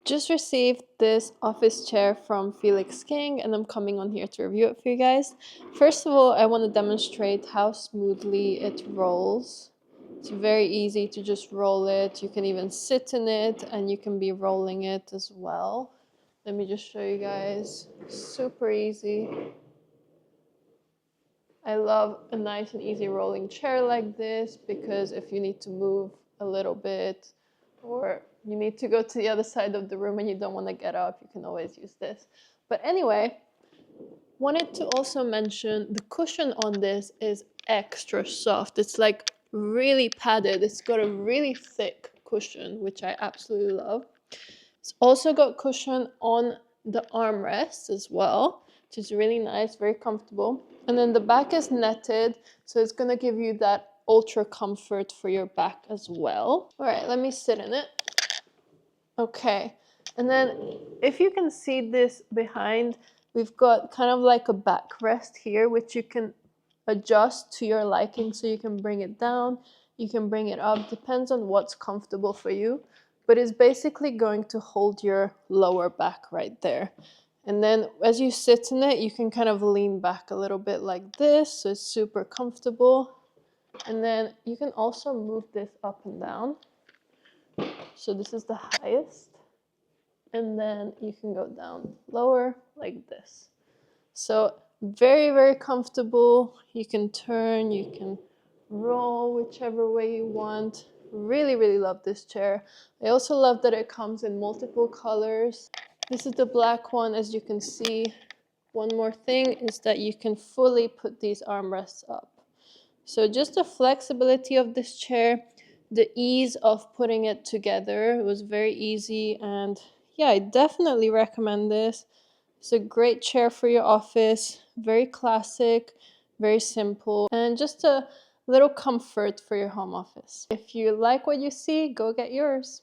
Just received this office chair from FelixKing and I'm coming on here to review it for you guys. First of all, I want to demonstrate how smoothly it rolls. It's very easy to just roll it. You can even sit in it and you can be rolling it as well. Let me just show you guys. Super easy. I love a nice and easy rolling chair like this because if you need to move a little bit or you need to go to the other side of the room and you don't want to get up, you can always use this. But anyway, wanted to also mention the cushion on this is extra soft. It's like really padded. It's got a really thick cushion, which I absolutely love. It's also got cushion on the armrests as well, which is really nice, very comfortable. And then the back is netted, so it's gonna give you that ultra comfort for your back as well. All right, let me sit in it. Okay, and then if you can see this behind, we've got kind of like a backrest here, which you can adjust to your liking. So you can bring it down, you can bring it up, depends on what's comfortable for you. But it's basically going to hold your lower back right there. And then as you sit in it, you can kind of lean back a little bit like this, so it's super comfortable. And then you can also move this up and down. So this is the highest. And then you can go down lower like this. So very, very comfortable. You can turn, you can roll whichever way you want. Really, really love this chair. I also love that it comes in multiple colors. This is the black one, as you can see. One more thing is that you can fully put these armrests up. So just the flexibility of this chair, the ease of putting it together, it was very easy. And yeah, I definitely recommend this. It's a great chair for your office, very classic, very simple, and just a little comfort for your home office. If you like what you see, go get yours.